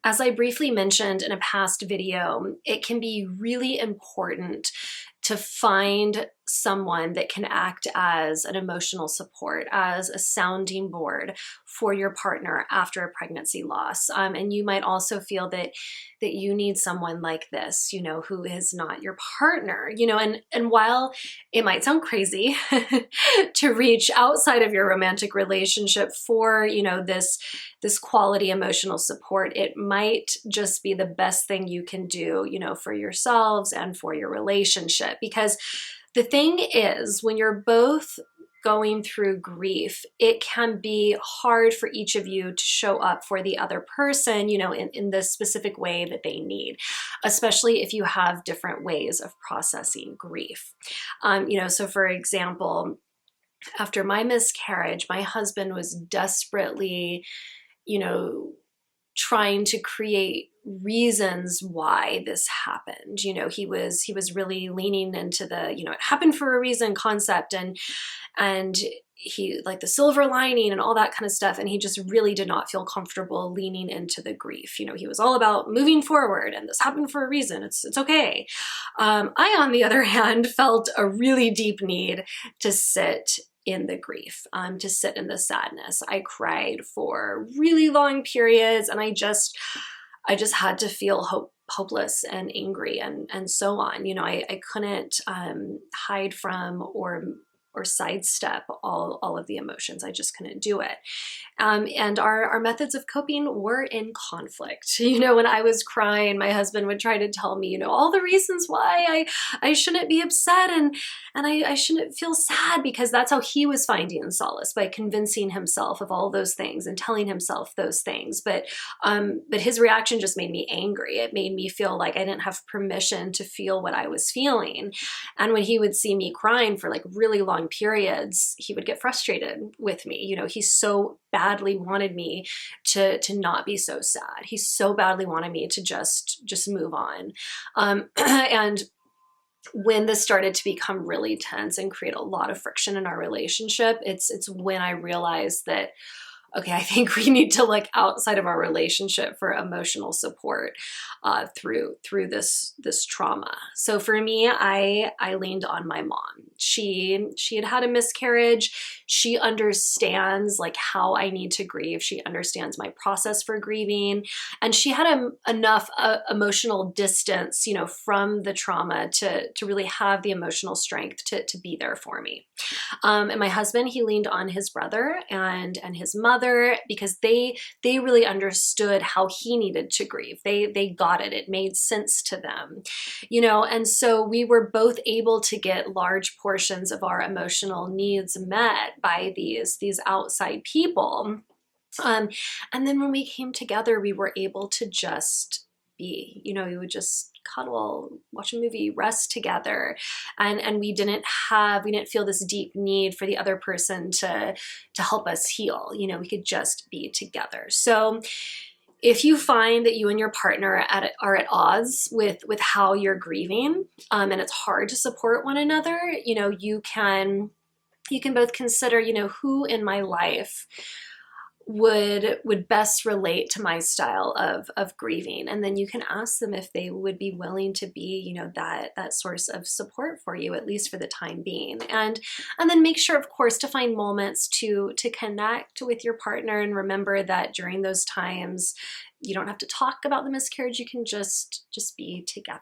As I briefly mentioned in a past video, it can be really important to find someone that can act as an emotional support, as a sounding board for your partner after a pregnancy loss. And you might also feel that you need someone like this, who is not your partner, and while it might sound crazy to reach outside of your romantic relationship for, this quality emotional support, it might just be the best thing you can do, for yourselves and for your relationship. Because the thing is, when you're both going through grief, it can be hard for each of you to show up for the other person, in the specific way that they need, especially if you have different ways of processing grief. So for example, after my miscarriage, my husband was desperately, trying to create reasons why this happened. He was really leaning into the, it happened for a reason concept, and he, like, the silver lining and all that kind of stuff. And he just really did not feel comfortable leaning into the grief. He was all about moving forward and this happened for a reason. It's okay. I, on the other hand, felt a really deep need to sit in the grief, to sit in the sadness. I cried for really long periods, and I just had to feel hopeless and angry and so on. I couldn't hide from or sidestep all of the emotions. I just couldn't do it. And our methods of coping were in conflict. When I was crying, my husband would try to tell me, all the reasons why I shouldn't be upset and I shouldn't feel sad, because that's how he was finding solace, by convincing himself of all those things and telling himself those things. But his reaction just made me angry. It made me feel like I didn't have permission to feel what I was feeling. And when he would see me crying for like really long periods, he would get frustrated with me. He so badly wanted me to not be so sad. He so badly wanted me to just move on. And when this started to become really tense and create a lot of friction in our relationship, it's when I realized that, okay, I think we need to look outside of our relationship for emotional support through this trauma. So for me, I leaned on my mom. She had a miscarriage. She understands like how I need to grieve. She understands my process for grieving, and she had enough emotional distance, from the trauma to really have the emotional strength to be there for me. And my husband, he leaned on his brother and his mother, because they really understood how he needed to grieve. They got it. It made sense to them, and so we were both able to get large portions of our emotional needs met by these outside people. And then when we came together, we were able to just be, we would just cuddle, watch a movie, rest together. And we didn't feel this deep need for the other person to help us heal. We could just be together. So if you find that you and your partner are at odds with how you're grieving, and it's hard to support one another, you can both consider, who in my life would best relate to my style of grieving. And then you can ask them if they would be willing to be, that source of support for you, at least for the time being. And then make sure, of course, to find moments to connect with your partner, and remember that during those times, you don't have to talk about the miscarriage. You can just be together.